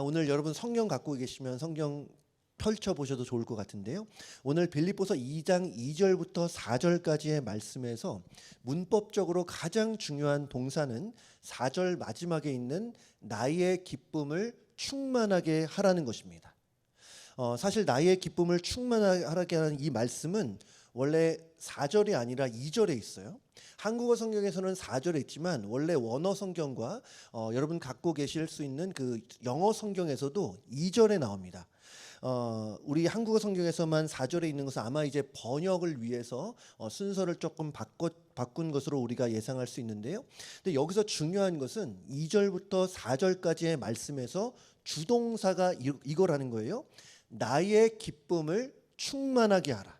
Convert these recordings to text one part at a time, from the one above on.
오늘 여러분 성경 갖고 계시면 성경 펼쳐 보셔도 좋을 것 같은데요. 오늘 빌립보서 2장 2절부터 4절까지의 말씀에서 문법적으로 가장 중요한 동사는 4절 마지막에 있는 나의 기쁨을 충만하게 하라는 것입니다. 사실 나의 기쁨을 충만하게 하는 이 말씀은 원래 4절이 아니라 2절에 있어요. 한국어 성경에서는 4절에 있지만 원래 원어 성경과 여러분 갖고 계실 수 있는 그 영어 성경에서도 2절에 나옵니다. 우리 한국어 성경에서만 4절에 있는 것은 아마 이제 번역을 위해서 순서를 조금 바꾼 것으로 우리가 예상할 수 있는데요. 근데 여기서 중요한 것은 2절부터 4절까지의 말씀에서 주동사가 이거라는 거예요. 나의 기쁨을 충만하게 하라.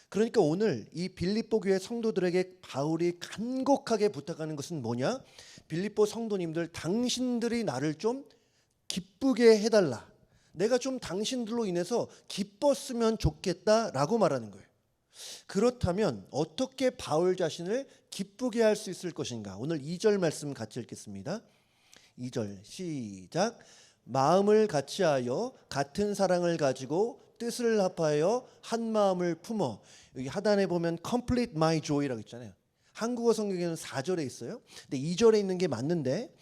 그러니까 오늘 이 빌립보 교회 성도들에게 바울이 간곡하게 부탁하는 것은 뭐냐? 빌립보 성도님들, 당신들이 나를 좀 기쁘게 해달라. 내가 좀 당신들로 인해서 기뻤으면 좋겠다라고 말하는 거예요. 그렇다면 어떻게 바울 자신을 기쁘게 할 수 있을 것인가? 오늘 2절 말씀 같이 읽겠습니다. 2절 시작. 마음을 같이하여 같은 사랑을 가지고 뜻을 합하여 한 마음을 품어. 여기 하단에 보면 complete my joy라고 있잖아요. 한국어 성경에는 4절에 있어요. 근데 2절에 있는 게 맞는데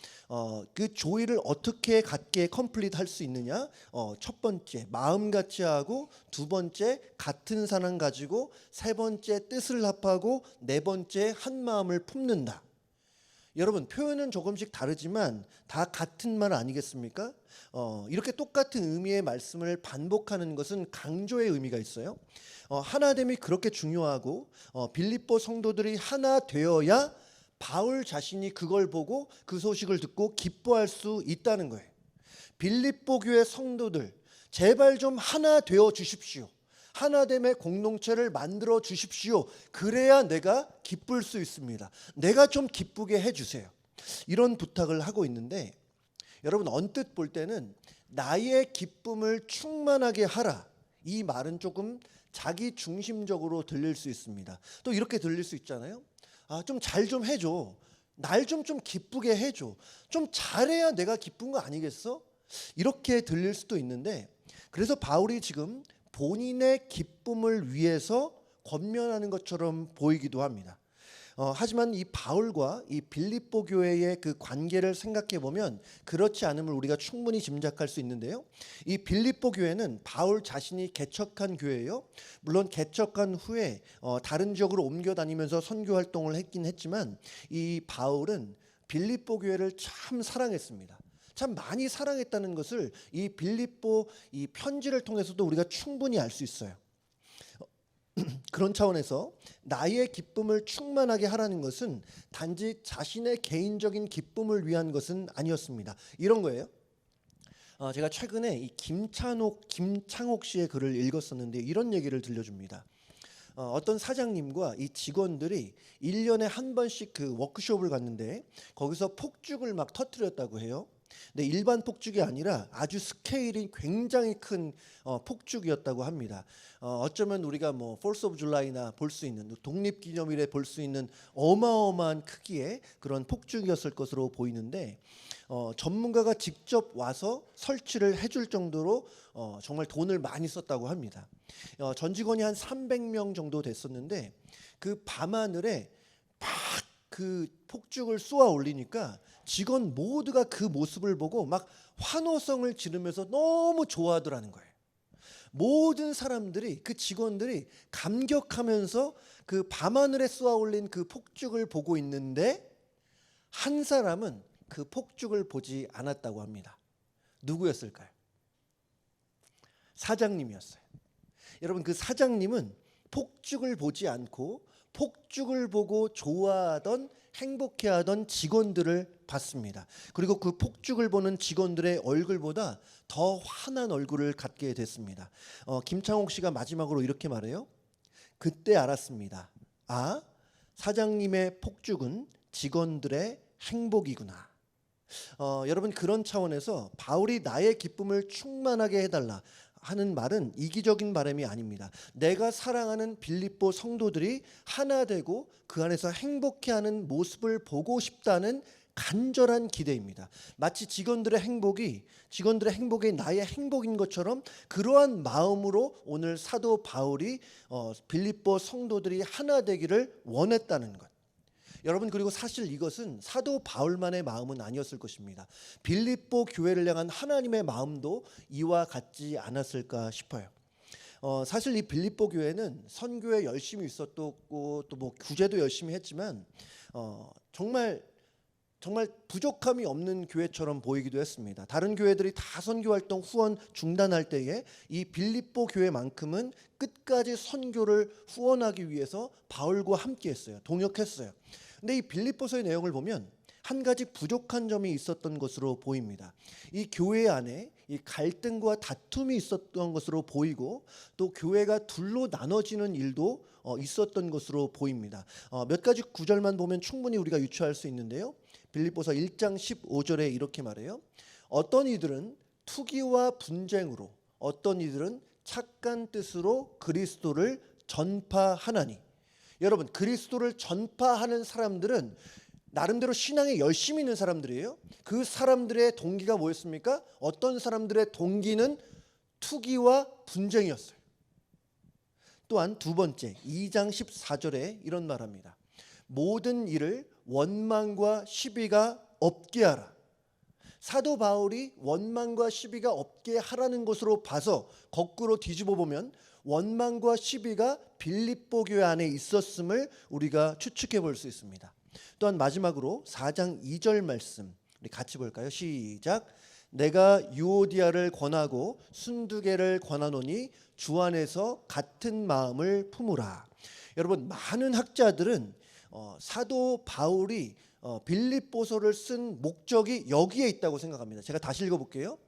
그 조이를 어떻게 갖게 컴플리트 할 수 있느냐? 첫 번째 마음 같이 하고, 두 번째 같은 사랑 가지고, 세 번째 뜻을 합하고, 네 번째 한 마음을 품는다. 여러분 표현은 조금씩 다르지만 다 같은 말 아니겠습니까? 이렇게 똑같은 의미의 말씀을 반복하는 것은 강조의 의미가 있어요. 하나됨이 그렇게 중요하고 빌립보 성도들이 하나 되어야 바울 자신이 그걸 보고 그 소식을 듣고 기뻐할 수 있다는 거예요. 빌립보 교회 성도들 제발 좀 하나 되어 주십시오. 하나됨의 공동체를 만들어 주십시오. 그래야 내가 기쁠 수 있습니다. 내가 좀 기쁘게 해주세요. 이런 부탁을 하고 있는데 여러분 언뜻 볼 때는 나의 기쁨을 충만하게 하라. 이 말은 조금 자기 중심적으로 들릴 수 있습니다. 또 이렇게 들릴 수 있잖아요. 좀 잘 좀 해줘. 날 좀 기쁘게 해줘. 좀 잘해야 내가 기쁜 거 아니겠어? 이렇게 들릴 수도 있는데 그래서 바울이 지금 본인의 기쁨을 위해서 권면하는 것처럼 보이기도 합니다. 하지만 이 바울과 이 빌립보 교회의 그 관계를 생각해 보면 그렇지 않음을 우리가 충분히 짐작할 수 있는데요. 이 빌립보 교회는 바울 자신이 개척한 교회예요. 물론 개척한 후에 다른 지역으로 옮겨 다니면서 선교 활동을 했긴 했지만 이 바울은 빌립보 교회를 참 사랑했습니다. 참 많이 사랑했다는 것을 이 빌립보 이 편지를 통해서도 우리가 충분히 알 수 있어요. 그런 차원에서 나의 기쁨을 충만하게 하라는 것은 단지 자신의 개인적인 기쁨을 위한 것은 아니었습니다. 이런 거예요. 제가 최근에 이 김창옥 씨의 글을 읽었었는데 이런 얘기를 들려줍니다. 어떤 사장님과 이 직원들이 1년에 한 번씩 그 워크숍을 갔는데 거기서 폭죽을 막 터뜨렸다고 해요. 근데 일반 폭죽이 아니라 아주 스케일이 굉장히 큰 폭죽이었다고 합니다. 어쩌면 우리가 뭐 Fourth of July나 볼 수 있는 독립기념일에 볼 수 있는 어마어마한 크기의 그런 폭죽이었을 것으로 보이는데 전문가가 직접 와서 설치를 해줄 정도로 정말 돈을 많이 썼다고 합니다. 전 직원이 한 300명 정도 됐었는데 그 밤하늘에 막 그 폭죽을 쏘아 올리니까 직원 모두가 그 모습을 보고 막 환호성을 지르면서 너무 좋아하더라는 거예요. 모든 사람들이 그 직원들이 감격하면서 그 밤하늘에 쏘아 올린 그 폭죽을 보고 있는데 한 사람은 그 폭죽을 보지 않았다고 합니다. 누구였을까요? 사장님이었어요. 여러분 그 사장님은 폭죽을 보지 않고 폭죽을 보고 좋아하던 행복해하던 직원들을 봤습니다. 그리고 그 폭죽을 보는 직원들의 얼굴보다 더 환한 얼굴을 갖게 됐습니다. 김창옥 씨가 마지막으로 이렇게 말해요. 그때 알았습니다. 사장님의 폭죽은 직원들의 행복이구나. 여러분 그런 차원에서 바울이 나의 기쁨을 충만하게 해달라 하는 말은 이기적인 바람이 아닙니다. 내가 사랑하는 빌립보 성도들이 하나 되고 그 안에서 행복해하는 모습을 보고 싶다는 간절한 기대입니다. 마치 직원들의 행복이 나의 행복인 것처럼 그러한 마음으로 오늘 사도 바울이 빌립보 성도들이 하나 되기를 원했다는 것. 여러분, 그리고 사실 이것은 사도 바울만의 마음은 아니었을 것입니다. 빌립보 교회를 향한 하나님의 마음도 이와 같지 않았을까 싶어요. 사실 이 빌립보 교회는 선교에 열심히 있었고 또 뭐 구제도 열심히 했지만 정말 부족함이 없는 교회처럼 보이기도 했습니다. 다른 교회들이 다 선교 활동 후원 중단할 때에 이 빌립보 교회만큼은 끝까지 선교를 후원하기 위해서 바울과 함께 했어요. 동역했어요. 근데 이 빌립보서의 내용을 보면 한 가지 부족한 점이 있었던 것으로 보입니다. 이 교회 안에 이 갈등과 다툼이 있었던 것으로 보이고 또 교회가 둘로 나눠지는 일도 있었던 것으로 보입니다. 몇 가지 구절만 보면 충분히 우리가 유추할 수 있는데요. 빌립보서 1장 15절에 이렇게 말해요. 어떤 이들은 투기와 분쟁으로, 어떤 이들은 착한 뜻으로 그리스도를 전파하나니. 여러분, 그리스도를 전파하는 사람들은 나름대로 신앙에 열심히 있는 사람들이에요. 그 사람들의 동기가 뭐였습니까? 어떤 사람들의 동기는 투기와 분쟁이었어요. 또한 두 번째 2장 14절에 이런 말합니다. 모든 일을 원망과 시비가 없게 하라. 사도 바울이 원망과 시비가 없게 하라는 것으로 봐서 거꾸로 뒤집어 보면 원망과 시비가 빌립보 교회 안에 있었음을 우리가 추측해 볼 수 있습니다. 또한 마지막으로 4장 2절 말씀 우리 같이 볼까요? 시작. 내가 유오디아를 권하고 순두개를 권하노니 주 안에서 같은 마음을 품으라. 여러분, 많은 학자들은 사도 바울이 빌립보서를 쓴 목적이 여기에 있다고 생각합니다. 제가 다시 읽어볼게요.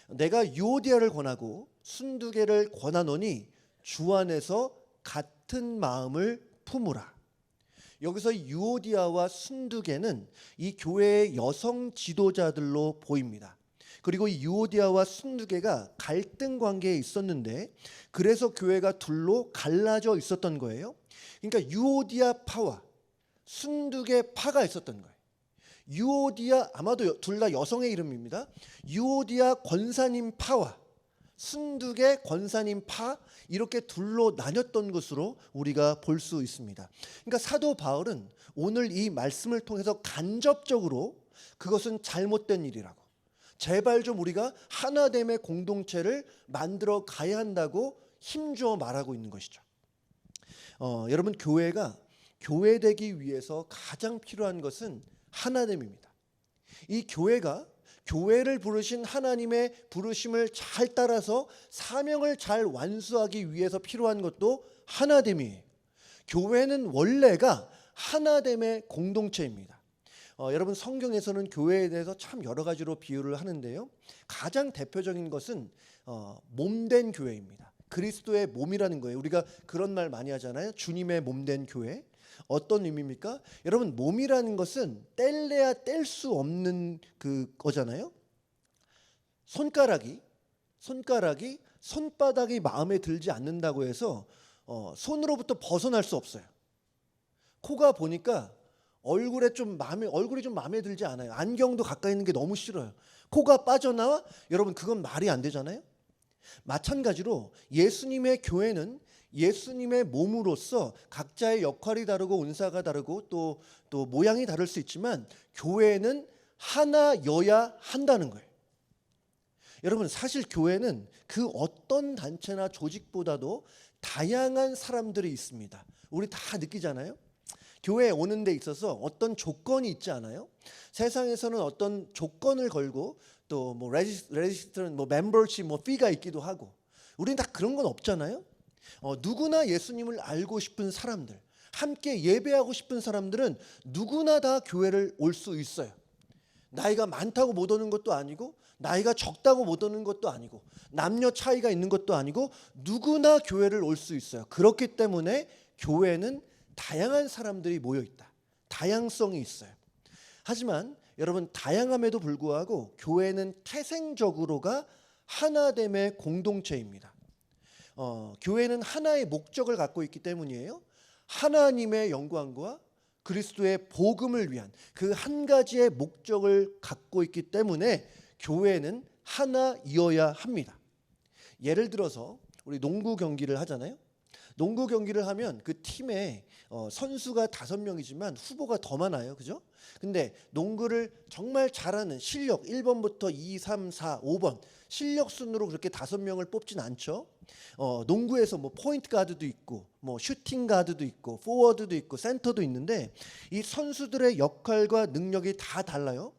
내가 유오디아를 권하고 순두개를 권하노니 주 안에서 같은 마음을 품으라. 여기서 유오디아와 순두개는 이 교회의 여성 지도자들로 보입니다. 그리고 이 유오디아와 순두개가 갈등 관계에 있었는데 그래서 교회가 둘로 갈라져 있었던 거예요. 그러니까 유오디아 파와 순두개 파가 있었던 거예요. 유오디아, 아마도 둘 다 여성의 이름입니다. 유오디아 권사님 파와 순두개 권사님 파, 이렇게 둘로 나뉘었던 것으로 우리가 볼 수 있습니다. 그러니까 사도 바울은 오늘 이 말씀을 통해서 간접적으로 그것은 잘못된 일이라고, 제발 좀 우리가 하나됨의 공동체를 만들어 가야 한다고 힘주어 말하고 있는 것이죠. 여러분, 교회가 교회되기 위해서 가장 필요한 것은 하나됨입니다. 이 교회가 교회를 부르신 하나님의 부르심을 잘 따라서 사명을 잘 완수하기 위해서 필요한 것도 하나됨이에요. 교회는 원래가 하나됨의 공동체입니다. 여러분, 성경에서는 교회에 대해서 참 여러 가지로 비유를 하는데요. 가장 대표적인 것은 몸된 교회입니다. 그리스도의 몸이라는 거예요. 우리가 그런 말 많이 하잖아요. 주님의 몸된 교회. 어떤 의미입니까? 여러분, 몸이라는 것은 뗄래야 뗄 수 없는 거잖아요. 손가락이 손바닥이 마음에 들지 않는다고 해서 손으로부터 벗어날 수 없어요. 코가 보니까 얼굴이 좀 마음에 들지 않아요. 안경도 가까이 있는 게 너무 싫어요. 코가 빠져나와? 여러분, 그건 말이 안 되잖아요. 마찬가지로 예수님의 교회는 예수님의 몸으로서 각자의 역할이 다르고 은사가 다르고 또 모양이 다를 수 있지만 교회는 하나여야 한다는 거예요. 여러분, 사실 교회는 그 어떤 단체나 조직보다도 다양한 사람들이 있습니다. 우리 다 느끼잖아요. 교회에 오는 데 있어서 어떤 조건이 있지 않아요? 세상에서는 어떤 조건을 걸고 또 뭐 레지스트런 멤버십 피가 있기도 하고, 우리는 다 그런 건 없잖아요. 누구나 예수님을 알고 싶은 사람들, 함께 예배하고 싶은 사람들은 누구나 다 교회를 올 수 있어요. 나이가 많다고 못 오는 것도 아니고 나이가 적다고 못 오는 것도 아니고 남녀 차이가 있는 것도 아니고 누구나 교회를 올 수 있어요. 그렇기 때문에 교회는 다양한 사람들이 모여 있다. 다양성이 있어요. 하지만 여러분, 다양함에도 불구하고 교회는 태생적으로가 하나됨의 공동체입니다. 교회는 하나의 목적을 갖고 있기 때문이에요. 하나님의 영광과 그리스도의 복음을 위한 그 한 가지의 목적을 갖고 있기 때문에 교회는 하나이어야 합니다. 예를 들어서 우리 농구 경기를 하잖아요. 농구 경기를 하면 그 팀에 선수가 5명이지만 후보가 더 많아요. 그죠? 근데 농구를 정말 잘하는 실력 1번부터 2, 3, 4, 5번 실력 순으로 그렇게 5명을 뽑진 않죠. 농구에서 뭐 포인트 가드도 있고 뭐 슈팅 가드도 있고 포워드도 있고 센터도 있는데 이 선수들의 역할과 능력이 다 달라요.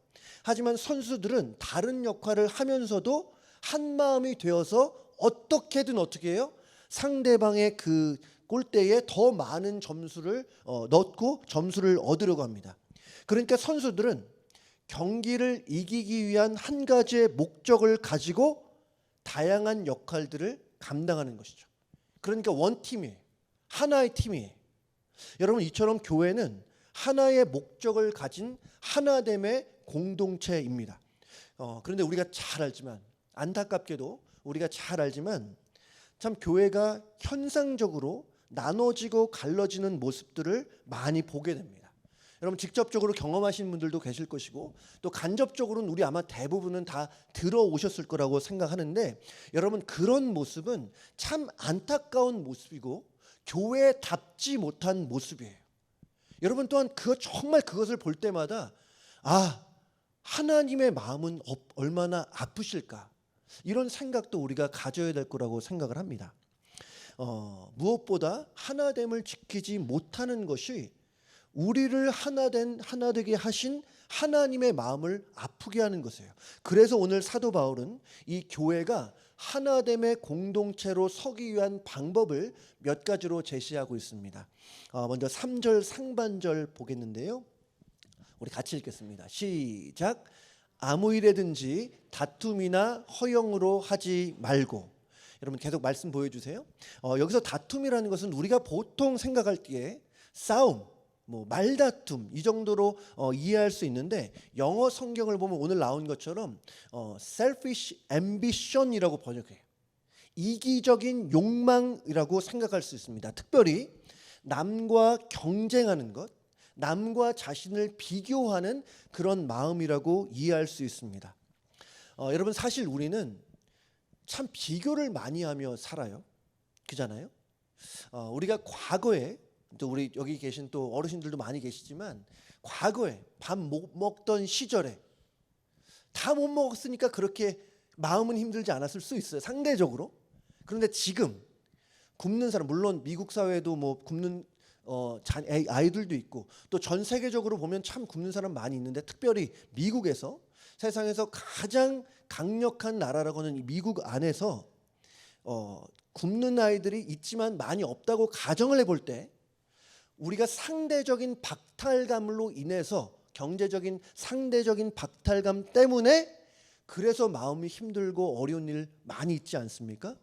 하지만 선수들은 다른 역할을 하면서도 한 마음이 되어서 어떻게든 어떻게 해요? 상대방의 그 골대에 더 많은 점수를 넣고 점수를 얻으려고 합니다. 그러니까 선수들은 경기를 이기기 위한 한 가지의 목적을 가지고 다양한 역할들을 감당하는 것이죠. 그러니까 원팀이에요. 하나의 팀이에요. 여러분, 이처럼 교회는 하나의 목적을 가진 하나됨의 공동체입니다. 그런데 우리가 잘 알지만, 안타깝게도 우리가 잘 알지만 참 교회가 현상적으로 나눠지고 갈라지는 모습들을 많이 보게 됩니다. 여러분, 직접적으로 경험하신 분들도 계실 것이고 또 간접적으로는 우리 아마 대부분은 다 들어오셨을 거라고 생각하는데, 여러분, 그런 모습은 참 안타까운 모습이고 교회답지 못한 모습이에요. 여러분 또한 정말 그것을 볼 때마다 하나님의 마음은 얼마나 아프실까, 이런 생각도 우리가 가져야 될 거라고 생각을 합니다. 무엇보다 하나됨을 지키지 못하는 것이 우리를 하나 되게 하신 하나님의 마음을 아프게 하는 것이에요. 그래서 오늘 사도 바울은 이 교회가 하나됨의 공동체로 서기 위한 방법을 몇 가지로 제시하고 있습니다. 먼저 3절 상반절 보겠는데요. 우리 같이 읽겠습니다. 시작. 아무 일에든지 다툼이나 허영으로 하지 말고. 여러분 계속 말씀 보여주세요. 여기서 다툼이라는 것은 우리가 보통 생각할 때에 싸움, 말다툼 이 정도로 이해할 수 있는데, 영어 성경을 보면 오늘 나온 것처럼 selfish ambition이라고 번역해요. 이기적인 욕망이라고 생각할 수 있습니다. 특별히 남과 경쟁하는 것, 남과 자신을 비교하는 그런 마음이라고 이해할 수 있습니다. 여러분, 사실 우리는 참 비교를 많이 하며 살아요. 그잖아요. 우리가 과거에, 또 우리 여기 계신 또 어르신들도 많이 계시지만, 과거에 밥 못 먹던 시절에 다 못 먹었으니까 그렇게 마음은 힘들지 않았을 수 있어요, 상대적으로. 그런데 지금 굶는 사람, 물론 미국 사회에도 굶는 아이들도 있고 또 전 세계적으로 보면 참 굶는 사람 많이 있는데, 특별히 미국에서, 세상에서 가장 강력한 나라라고 하는 이 미국 안에서 굶는 아이들이 있지만 많이 없다고 가정을 해볼 때, 우리가 상대적인 박탈감으로 인해서, 경제적인 상대적인 박탈감 때문에 그래서 마음이 힘들고 어려운 일 많이 있지 않습니까?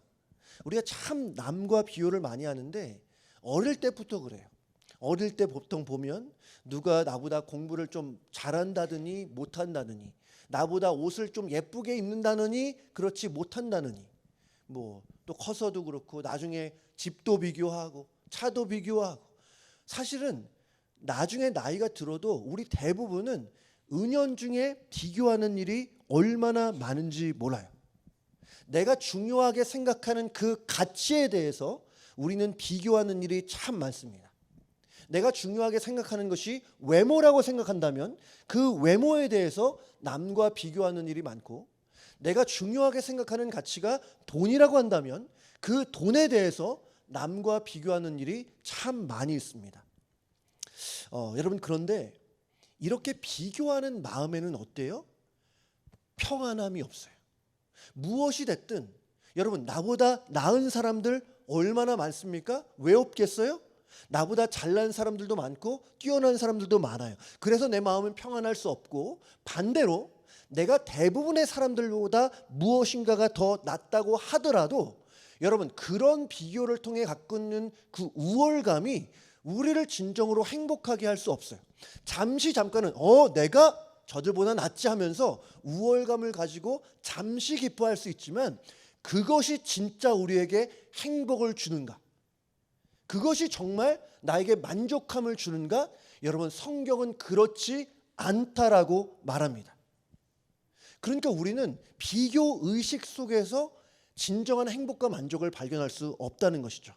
우리가 참 남과 비교를 많이 하는데 어릴 때부터 그래요. 어릴 때 보통 보면 누가 나보다 공부를 좀 잘한다더니 못한다느니, 나보다 옷을 좀 예쁘게 입는다느니 그렇지 못한다느니, 또 커서도 그렇고 나중에 집도 비교하고 차도 비교하고, 사실은 나중에 나이가 들어도 우리 대부분은 은연중에 비교하는 일이 얼마나 많은지 몰라요. 내가 중요하게 생각하는 그 가치에 대해서 우리는 비교하는 일이 참 많습니다. 내가 중요하게 생각하는 것이 외모라고 생각한다면 그 외모에 대해서 남과 비교하는 일이 많고, 내가 중요하게 생각하는 가치가 돈이라고 한다면 그 돈에 대해서 남과 비교하는 일이 참 많이 있습니다. 여러분, 그런데 이렇게 비교하는 마음에는 어때요? 평안함이 없어요. 무엇이 됐든, 여러분, 나보다 나은 사람들 얼마나 많습니까? 왜 없겠어요? 나보다 잘난 사람들도 많고 뛰어난 사람들도 많아요. 그래서 내 마음은 평안할 수 없고, 반대로 내가 대부분의 사람들보다 무엇인가가 더 낫다고 하더라도, 여러분, 그런 비교를 통해 갖고 있는 그 우월감이 우리를 진정으로 행복하게 할 수 없어요. 잠깐은 내가 저들보다 낫지 하면서 우월감을 가지고 잠시 기뻐할 수 있지만, 그것이 진짜 우리에게 행복을 주는가? 그것이 정말 나에게 만족함을 주는가? 여러분, 성경은 그렇지 않다라고 말합니다. 그러니까 우리는 비교 의식 속에서 진정한 행복과 만족을 발견할 수 없다는 것이죠.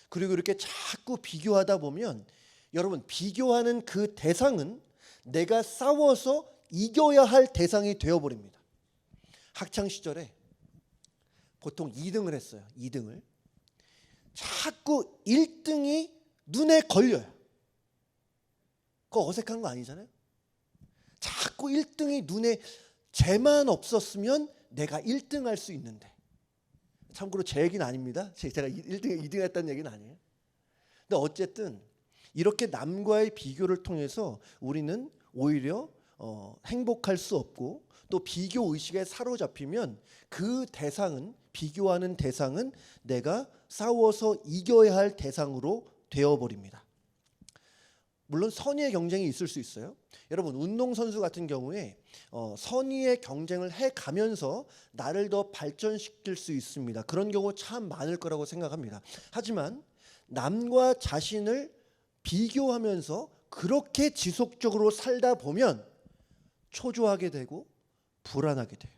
그리고 이렇게 자꾸 비교하다 보면 여러분, 비교하는 그 대상은 내가 싸워서 이겨야 할 대상이 되어버립니다. 학창 시절에 보통 2등을 했어요. 2등을. 자꾸 1등이 눈에 걸려요. 그거 어색한 거 아니잖아요. 자꾸 1등이 눈에, 쟤만 없었으면 내가 1등 할 수 있는데. 참고로 제 얘기는 아닙니다. 제가 1등, 2등 했다는 얘기는 아니에요. 근데 어쨌든 이렇게 남과의 비교를 통해서 우리는 오히려 행복할 수 없고, 또 비교 의식에 사로잡히면 그 대상은, 비교하는 대상은 내가 싸워서 이겨야 할 대상으로 되어버립니다. 물론 선의의 경쟁이 있을 수 있어요. 여러분, 운동선수 같은 경우에 선의의 경쟁을 해가면서 나를 더 발전시킬 수 있습니다. 그런 경우 참 많을 거라고 생각합니다. 하지만 남과 자신을 비교하면서 그렇게 지속적으로 살다 보면 초조하게 되고 불안하게 돼요.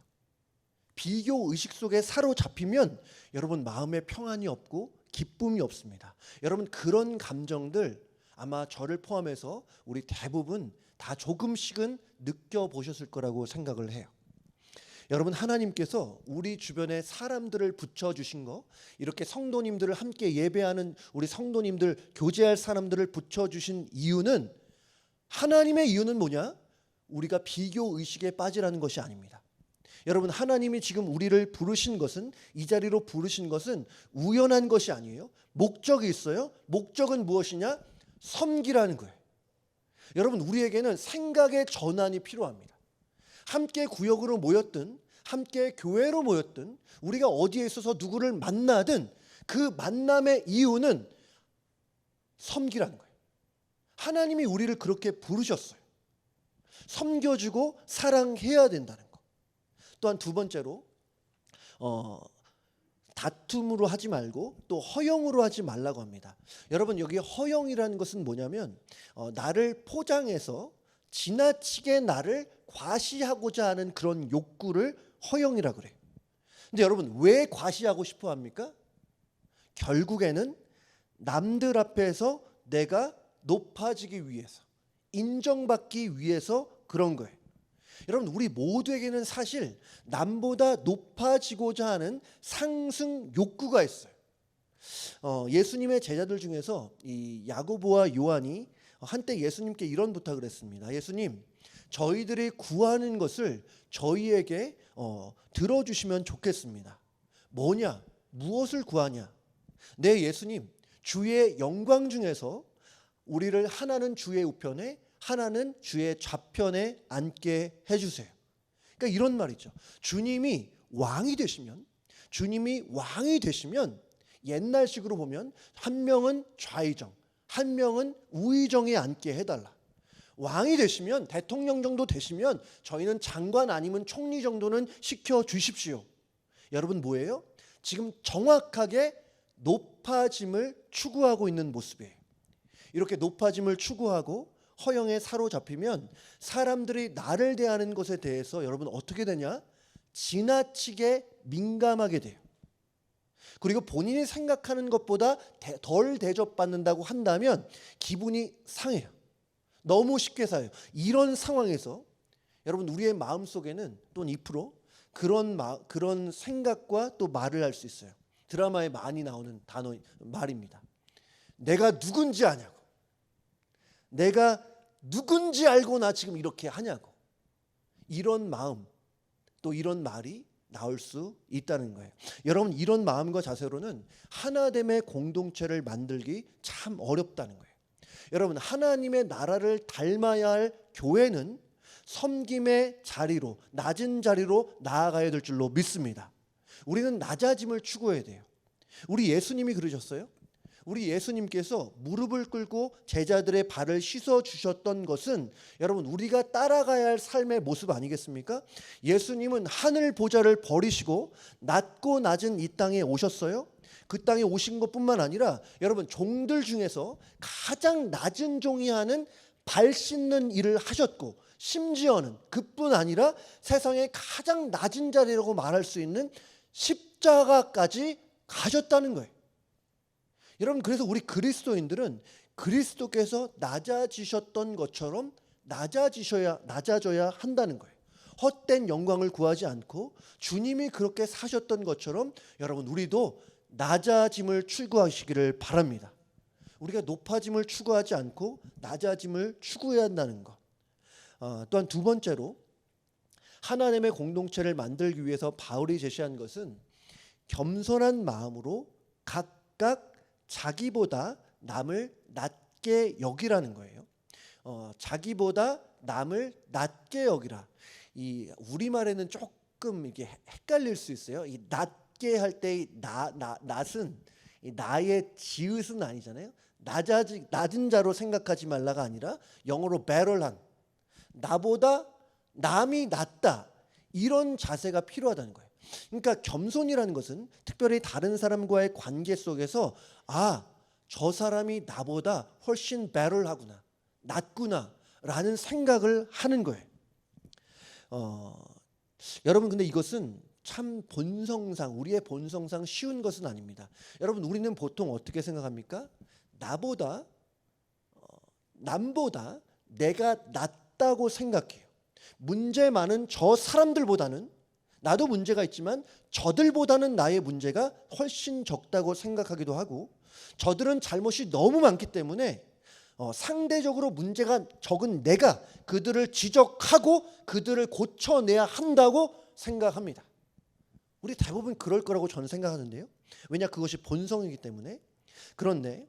비교 의식 속에 사로잡히면 여러분, 마음에 평안이 없고 기쁨이 없습니다. 여러분, 그런 감정들 아마 저를 포함해서 우리 대부분 다 조금씩은 느껴보셨을 거라고 생각을 해요. 여러분, 하나님께서 우리 주변에 사람들을 붙여주신 거, 이렇게 성도님들을 함께 예배하는 우리 성도님들, 교제할 사람들을 붙여주신 이유는, 하나님의 이유는 뭐냐? 우리가 비교 의식에 빠지라는 것이 아닙니다. 여러분, 하나님이 지금 우리를 부르신 것은, 이 자리로 부르신 것은 우연한 것이 아니에요. 목적이 있어요. 목적은 무엇이냐? 섬기라는 거예요. 여러분, 우리에게는 생각의 전환이 필요합니다. 함께 구역으로 모였든 함께 교회로 모였든 우리가 어디에 있어서 누구를 만나든 그 만남의 이유는 섬기라는 거예요. 하나님이 우리를 그렇게 부르셨어요. 섬겨주고 사랑해야 된다는 거. 또한 두 번째로 다툼으로 하지 말고 또 허영으로 하지 말라고 합니다. 여러분, 여기 허영이라는 것은 뭐냐면 나를 포장해서 지나치게 나를 과시하고자 하는 그런 욕구를 허영이라고 그래요. 근데 여러분, 왜 과시하고 싶어 합니까? 결국에는 남들 앞에서 내가 높아지기 위해서, 인정받기 위해서 그런 거예요. 여러분, 우리 모두에게는 사실 남보다 높아지고자 하는 상승 욕구가 있어요. 예수님의 제자들 중에서 이 야고보와 요한이 한때 예수님께 이런 부탁을 했습니다. 예수님, 저희들이 구하는 것을 저희에게 들어주시면 좋겠습니다. 뭐냐? 무엇을 구하냐? 네, 예수님, 주의 영광 중에서 우리를 하나는 주의 우편에, 하나는 주의 좌편에 앉게 해주세요. 그러니까 이런 말이죠. 주님이 왕이 되시면 옛날식으로 보면 한 명은 좌의정, 한 명은 우의정에 앉게 해달라. 왕이 되시면, 대통령 정도 되시면 저희는 장관 아니면 총리 정도는 시켜주십시오. 여러분, 뭐예요? 지금 정확하게 높아짐을 추구하고 있는 모습이에요. 이렇게 높아짐을 추구하고 허영에 사로잡히면 사람들이 나를 대하는 것에 대해서 여러분 어떻게 되냐? 지나치게 민감하게 돼요. 그리고 본인이 생각하는 것보다 덜 대접받는다고 한다면 기분이 상해요. 너무 쉽게 사요. 이런 상황에서 여러분, 우리의 마음속에는 또 2% 그런 생각과 또 말을 할 수 있어요. 드라마에 많이 나오는 말입니다. 내가 누군지 아냐고. 내가 누군지 알고 나 지금 이렇게 하냐고. 이런 마음, 또 이런 말이 나올 수 있다는 거예요. 여러분, 이런 마음과 자세로는 하나됨의 공동체를 만들기 참 어렵다는 거예요. 여러분, 하나님의 나라를 닮아야 할 교회는 섬김의 자리로, 낮은 자리로 나아가야 될 줄로 믿습니다. 우리는 낮아짐을 추구해야 돼요. 우리 예수님이 그러셨어요. 우리 예수님께서 무릎을 꿇고 제자들의 발을 씻어 주셨던 것은 여러분, 우리가 따라가야 할 삶의 모습 아니겠습니까? 예수님은 하늘 보좌를 버리시고 낮고 낮은 이 땅에 오셨어요. 그 땅에 오신 것뿐만 아니라 여러분, 종들 중에서 가장 낮은 종이 하는 발 씻는 일을 하셨고, 심지어는 그뿐 아니라 세상의 가장 낮은 자리라고 말할 수 있는 십자가까지 가셨다는 거예요. 여러분, 그래서 우리 그리스도인들은 그리스도께서 낮아지셨던 것처럼 낮아져야 한다는 거예요. 헛된 영광을 구하지 않고 주님이 그렇게 사셨던 것처럼 여러분, 우리도 낮아짐을 추구하시기를 바랍니다. 우리가 높아짐을 추구하지 않고 낮아짐을 추구해야 한다는 것. 또한 두 번째로 하나님의 공동체를 만들기 위해서 바울이 제시한 것은 겸손한 마음으로 각각 자기보다 남을 낮게 여기라는 거예요. 자기보다 남을 낮게 여기라. 이 우리말에는 조금 이게 헷갈릴 수 있어요. 이 낮게 할 때 낮은 이 나의 지읒은 아니잖아요. 낮은 자로 생각하지 말라가 아니라 영어로 better한, 나보다 남이 낫다, 이런 자세가 필요하다는 거예요. 그러니까 겸손이라는 것은 특별히 다른 사람과의 관계 속에서 저 사람이 나보다 훨씬 better하구나, 낫구나 라는 생각을 하는 거예요. 여러분, 근데 이것은 참 우리의 본성상 쉬운 것은 아닙니다. 여러분, 우리는 보통 어떻게 생각합니까? 남보다 내가 낫다고 생각해요. 문제 많은 저 사람들보다는, 나도 문제가 있지만 저들보다는 나의 문제가 훨씬 적다고 생각하기도 하고, 저들은 잘못이 너무 많기 때문에 상대적으로 문제가 적은 내가 그들을 지적하고 그들을 고쳐내야 한다고 생각합니다. 우리 대부분 그럴 거라고 저는 생각하는데요. 왜냐, 그것이 본성이기 때문에. 그런데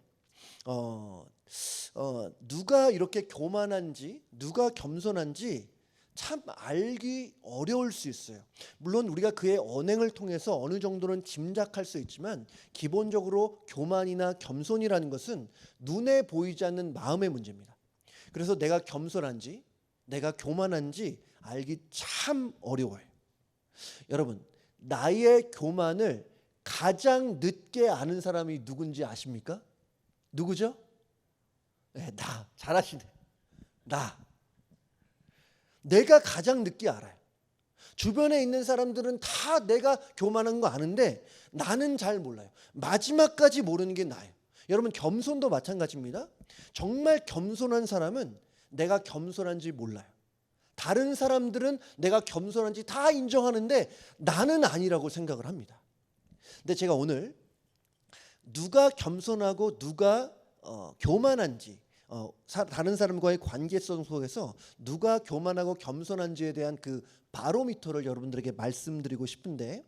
누가 이렇게 교만한지, 누가 겸손한지 참 알기 어려울 수 있어요. 물론 우리가 그의 언행을 통해서 어느 정도는 짐작할 수 있지만, 기본적으로 교만이나 겸손이라는 것은 눈에 보이지 않는 마음의 문제입니다. 그래서 내가 겸손한지 내가 교만한지 알기 참 어려워요. 여러분, 나의 교만을 가장 늦게 아는 사람이 누군지 아십니까? 누구죠? 네, 잘하시네. 내가 가장 늦게 알아요. 주변에 있는 사람들은 다 내가 교만한 거 아는데 나는 잘 몰라요. 마지막까지 모르는 게 나예요. 여러분, 겸손도 마찬가지입니다. 정말 겸손한 사람은 내가 겸손한지 몰라요. 다른 사람들은 내가 겸손한지 다 인정하는데 나는 아니라고 생각을 합니다. 근데 제가 오늘 누가 겸손하고 누가 교만한지, 다른 사람과의 관계성 속에서 누가 교만하고 겸손한지에 대한 그 바로미터를 여러분들에게 말씀드리고 싶은데,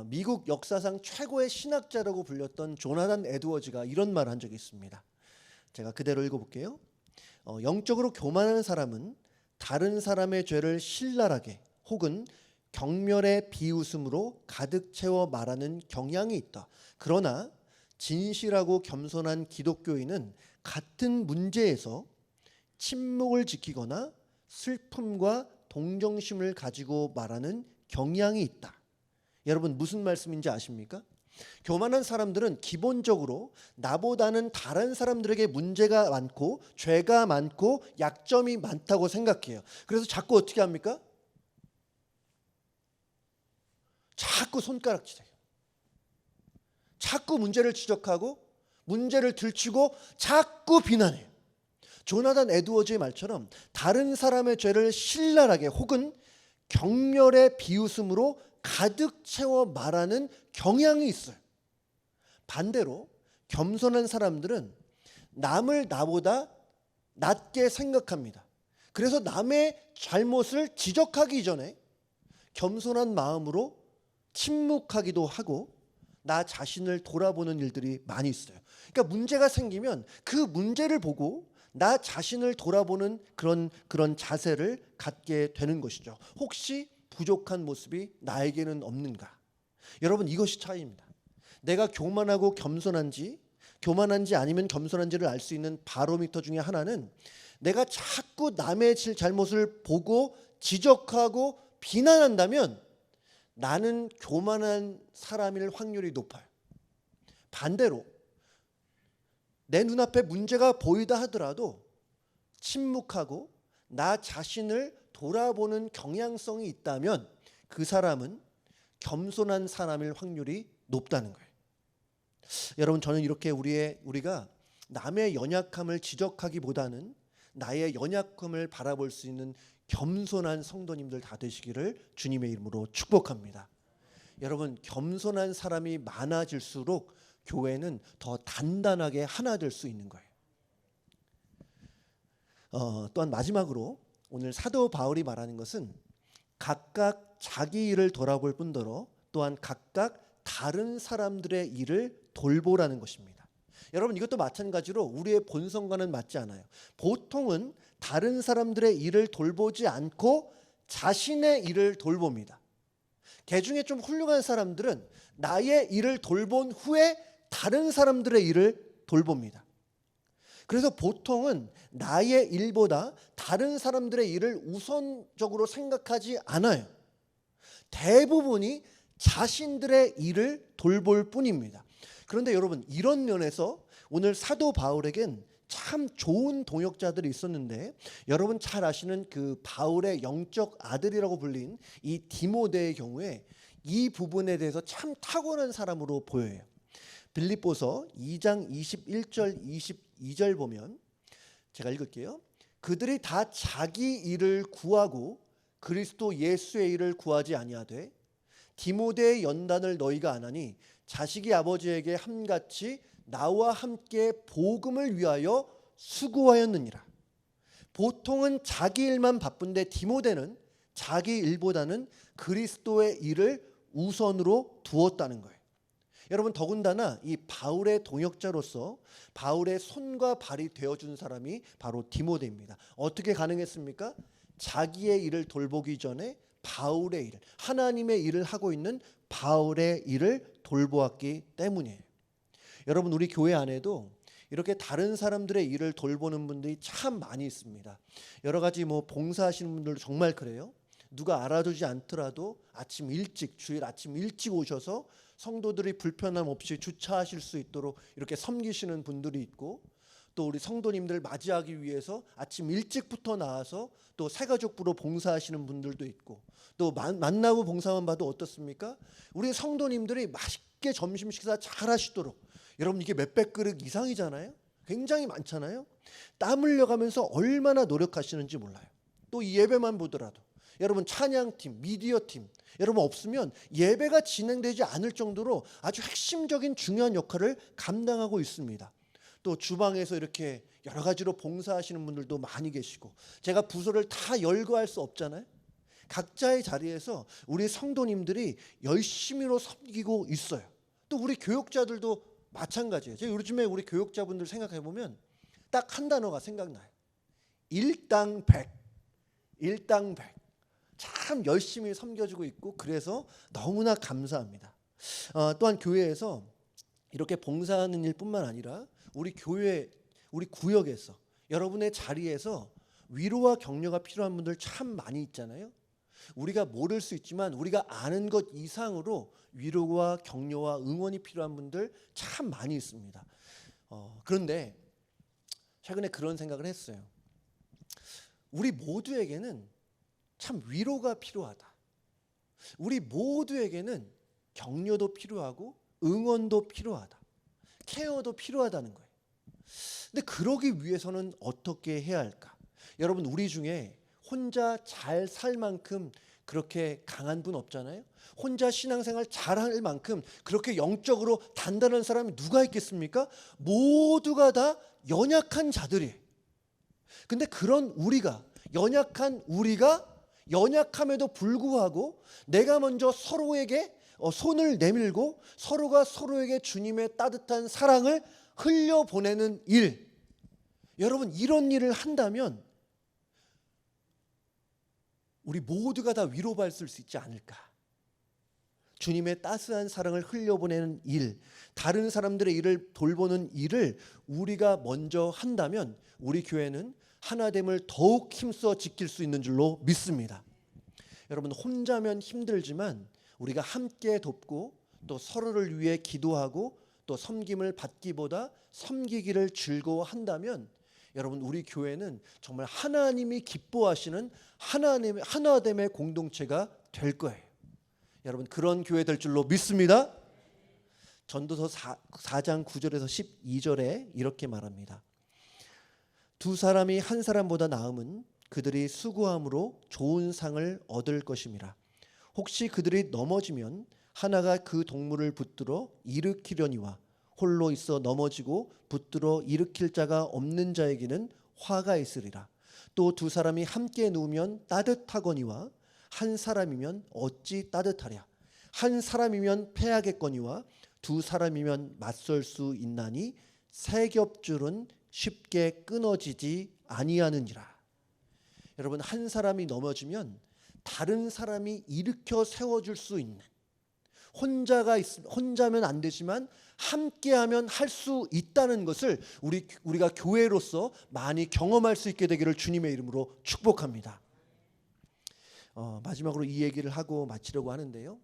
미국 역사상 최고의 신학자라고 불렸던 조나단 에드워즈가 이런 말을 한 적이 있습니다. 제가 그대로 읽어볼게요. 영적으로 교만한 사람은 다른 사람의 죄를 신랄하게 혹은 경멸의 비웃음으로 가득 채워 말하는 경향이 있다. 그러나 진실하고 겸손한 기독교인은 같은 문제에서 침묵을 지키거나 슬픔과 동정심을 가지고 말하는 경향이 있다. 여러분, 무슨 말씀인지 아십니까? 교만한 사람들은 기본적으로 나보다는 다른 사람들에게 문제가 많고 죄가 많고 약점이 많다고 생각해요. 그래서 자꾸 어떻게 합니까? 자꾸 손가락질해요. 자꾸 문제를 지적하고 문제를 들추고 자꾸 비난해요. 조나단 에드워즈의 말처럼 다른 사람의 죄를 신랄하게 혹은 경멸의 비웃음으로 가득 채워 말하는 경향이 있어요. 반대로 겸손한 사람들은 남을 나보다 낮게 생각합니다. 그래서 남의 잘못을 지적하기 전에 겸손한 마음으로 침묵하기도 하고 나 자신을 돌아보는 일들이 많이 있어요. 그러니까 문제가 생기면 그 문제를 보고 나 자신을 돌아보는 그런 자세를 갖게 되는 것이죠. 혹시 부족한 모습이 나에게는 없는가? 여러분, 이것이 차이입니다. 내가 교만하고 겸손한지 아니면 겸손한지를 알 수 있는 바로미터 중에 하나는 내가 자꾸 남의 잘못을 보고 지적하고 비난한다면 나는 교만한 사람일 확률이 높아요. 반대로 내 눈앞에 문제가 보이다 하더라도 침묵하고 나 자신을 돌아보는 경향성이 있다면 그 사람은 겸손한 사람일 확률이 높다는 거예요. 여러분, 저는 이렇게 우리가 남의 연약함을 지적하기보다는 나의 연약함을 바라볼 수 있는 겸손한 성도님들 다 되시기를 주님의 이름으로 축복합니다. 여러분, 겸손한 사람이 많아질수록 교회는 더 단단하게 하나 될 수 있는 거예요. 또한 마지막으로 오늘 사도 바울이 말하는 것은 각각 자기 일을 돌아볼 뿐더러 또한 각각 다른 사람들의 일을 돌보라는 것입니다. 여러분, 이것도 마찬가지로 우리의 본성과는 맞지 않아요. 보통은 다른 사람들의 일을 돌보지 않고 자신의 일을 돌봅니다. 개 중에 좀 훌륭한 사람들은 나의 일을 돌본 후에 다른 사람들의 일을 돌봅니다. 그래서 보통은 나의 일보다 다른 사람들의 일을 우선적으로 생각하지 않아요. 대부분이 자신들의 일을 돌볼 뿐입니다. 그런데 여러분, 이런 면에서 오늘 사도 바울에겐 참 좋은 동역자들이 있었는데, 여러분 잘 아시는 그 바울의 영적 아들이라고 불린 이 디모데의 경우에 이 부분에 대해서 참 탁월한 사람으로 보여요. 빌립보서 2장 21절 22절 보면, 제가 읽을게요. 그들이 다 자기 일을 구하고 그리스도 예수의 일을 구하지 아니하되 디모데의 연단을 너희가 아나니 자식이 아버지에게 함같이 나와 함께 복음을 위하여 수고하였느니라. 보통은 자기 일만 바쁜데 디모데는 자기 일보다는 그리스도의 일을 우선으로 두었다는 거예요. 여러분, 더군다나 이 바울의 동역자로서 바울의 손과 발이 되어준 사람이 바로 디모데입니다. 어떻게 가능했습니까? 자기의 일을 돌보기 전에 바울의 일, 하나님의 일을 하고 있는 바울의 일을 돌보았기 때문이에요. 여러분, 우리 교회 안에도 이렇게 다른 사람들의 일을 돌보는 분들이 참 많이 있습니다. 여러 가지 봉사하시는 분들도 정말 그래요. 누가 알아두지 않더라도 아침 일찍, 주일 아침 일찍 오셔서 성도들이 불편함 없이 주차하실 수 있도록 이렇게 섬기시는 분들이 있고, 또 우리 성도님들 맞이하기 위해서 아침 일찍부터 나와서 또 새가족부로 봉사하시는 분들도 있고, 또 만나고 봉사만 봐도 어떻습니까? 우리 성도님들이 맛있게 점심 식사 잘 하시도록, 여러분 이게 몇백 그릇 이상이잖아요. 굉장히 많잖아요. 땀 흘려가면서 얼마나 노력하시는지 몰라요. 또 이 예배만 보더라도 여러분 찬양팀, 미디어팀 여러분 없으면 예배가 진행되지 않을 정도로 아주 핵심적인 중요한 역할을 감당하고 있습니다. 또 주방에서 이렇게 여러 가지로 봉사하시는 분들도 많이 계시고, 제가 부서를 다 열거할 수 없잖아요. 각자의 자리에서 우리 성도님들이 열심히로 섬기고 있어요. 또 우리 교육자들도 마찬가지예요. 제가 요즘에 우리 교육자분들 생각해 보면 딱 한 단어가 생각나요. 일당 백. 일당 백. 참 열심히 섬겨주고 있고, 그래서 너무나 감사합니다. 또한 교회에서 이렇게 봉사하는 일뿐만 아니라 우리 교회, 우리 구역에서 여러분의 자리에서 위로와 격려가 필요한 분들 참 많이 있잖아요. 우리가 모를 수 있지만 우리가 아는 것 이상으로 위로와 격려와 응원이 필요한 분들 참 많이 있습니다. 그런데 최근에 그런 생각을 했어요. 우리 모두에게는 참 위로가 필요하다. 우리 모두에게는 격려도 필요하고 응원도 필요하다. 케어도 필요하다는 거예요. 근데 그러기 위해서는 어떻게 해야 할까? 여러분, 우리 중에 혼자 잘 살 만큼 그렇게 강한 분 없잖아요. 혼자 신앙생활 잘할 만큼 그렇게 영적으로 단단한 사람이 누가 있겠습니까? 모두가 다 연약한 자들이에요. 근데 그런 우리가, 연약한 우리가 연약함에도 불구하고 내가 먼저 서로에게 손을 내밀고 서로가 서로에게 주님의 따뜻한 사랑을 흘려보내는 일, 여러분 이런 일을 한다면 우리 모두가 다 위로받을 수 있지 않을까. 주님의 따스한 사랑을 흘려보내는 일, 다른 사람들의 일을 돌보는 일을 우리가 먼저 한다면 우리 교회는 하나됨을 더욱 힘써 지킬 수 있는 줄로 믿습니다. 여러분, 혼자면 힘들지만 우리가 함께 돕고 또 서로를 위해 기도하고 또 섬김을 받기보다 섬기기를 즐거워한다면 여러분, 우리 교회는 정말 하나님이 기뻐하시는 하나님의 하나됨의 공동체가 될 거예요. 여러분, 그런 교회 될 줄로 믿습니다. 전도서 4장 9절에서 12절에 이렇게 말합니다. 두 사람이 한 사람보다 나음은 그들이 수고함으로 좋은 상을 얻을 것임이라. 혹시 그들이 넘어지면 하나가 그 동물을 붙들어 일으키려니와 홀로 있어 넘어지고 붙들어 일으킬 자가 없는 자에게는 화가 있으리라. 또 두 사람이 함께 누우면 따뜻하거니와 한 사람이면 어찌 따뜻하랴. 한 사람이면 패하겠거니와 두 사람이면 맞설 수 있나니 세 겹줄은 쉽게 끊어지지 아니하느니라. 여러분, 한 사람이 넘어지면 다른 사람이 일으켜 세워줄 수 있는, 혼자면 안 되지만 함께하면 할 수 있다는 것을 우리가 교회로서 많이 경험할 수 있게 되기를 주님의 이름으로 축복합니다. 마지막으로 이 얘기를 하고 마치려고 하는데요.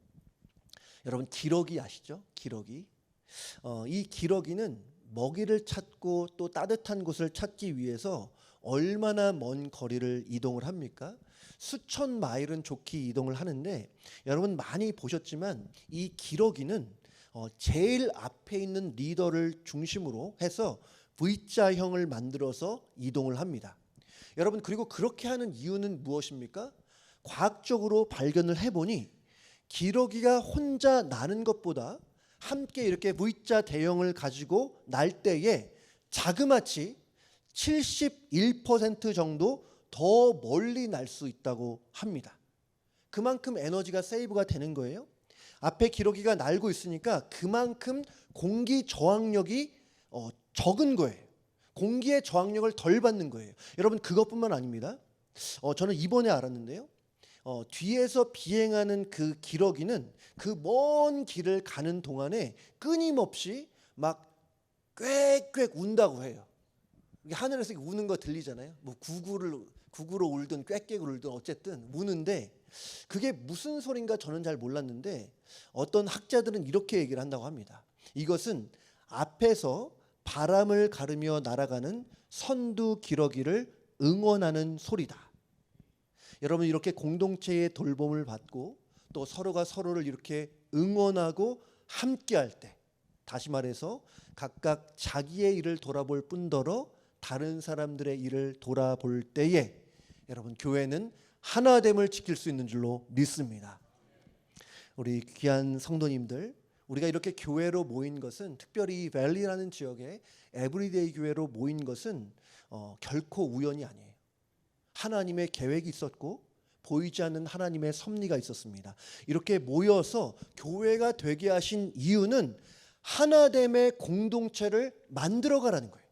여러분, 기러기 아시죠? 기러기. 이 기러기는 먹이를 찾고 또 따뜻한 곳을 찾기 위해서 얼마나 먼 거리를 이동을 합니까? 수천 마일은 좋게 이동을 하는데, 여러분 많이 보셨지만 이 기러기는 제일 앞에 있는 리더를 중심으로 해서 V자형을 만들어서 이동을 합니다. 여러분, 그리고 그렇게 하는 이유는 무엇입니까? 과학적으로 발견을 해보니 기러기가 혼자 나는 것보다 함께 이렇게 V자 대형을 가지고 날 때에 자그마치 71% 정도 더 멀리 날 수 있다고 합니다. 그만큼 에너지가 세이브가 되는 거예요. 앞에 기러기가 날고 있으니까 그만큼 공기 저항력이 적은 거예요. 공기의 저항력을 덜 받는 거예요. 여러분, 그것뿐만 아닙니다. 저는 이번에 알았는데요. 뒤에서 비행하는 그 기러기는 그 먼 길을 가는 동안에 끊임없이 막 꽥꽥 운다고 해요. 하늘에서 우는 거 들리잖아요. 뭐 구구로 울든 꽥꽥으로 울든 어쨌든 우는데, 그게 무슨 소린가 저는 잘 몰랐는데 어떤 학자들은 이렇게 얘기를 한다고 합니다. 이것은 앞에서 바람을 가르며 날아가는 선두 기러기를 응원하는 소리다. 여러분, 이렇게 공동체의 돌봄을 받고 또 서로가 서로를 이렇게 응원하고 함께할 때, 다시 말해서 각각 자기의 일을 돌아볼 뿐더러 다른 사람들의 일을 돌아볼 때에 여러분, 교회는 하나됨을 지킬 수 있는 줄로 믿습니다. 우리 귀한 성도님들, 우리가 이렇게 교회로 모인 것은, 특별히 밸리라는 지역에 에브리데이 교회로 모인 것은 결코 우연이 아니에요. 하나님의 계획이 있었고 보이지 않는 하나님의 섭리가 있었습니다. 이렇게 모여서 교회가 되게 하신 이유는 하나됨의 공동체를 만들어가라는 거예요.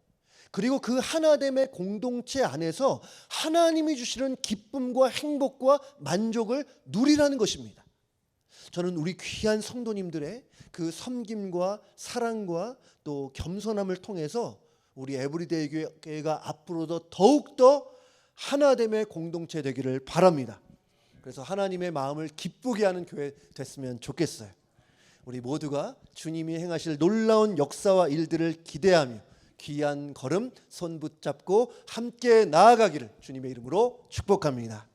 그리고 그 하나됨의 공동체 안에서 하나님이 주시는 기쁨과 행복과 만족을 누리라는 것입니다. 저는 우리 귀한 성도님들의 그 섬김과 사랑과 또 겸손함을 통해서 우리 에브리데이 교회가 앞으로도 더욱더 하나됨의 공동체 되기를 바랍니다. 그래서 하나님의 마음을 기쁘게 하는 교회 됐으면 좋겠어요. 우리 모두가 주님이 행하실 놀라운 역사와 일들을 기대하며 귀한 걸음 손 붙잡고 함께 나아가기를 주님의 이름으로 축복합니다.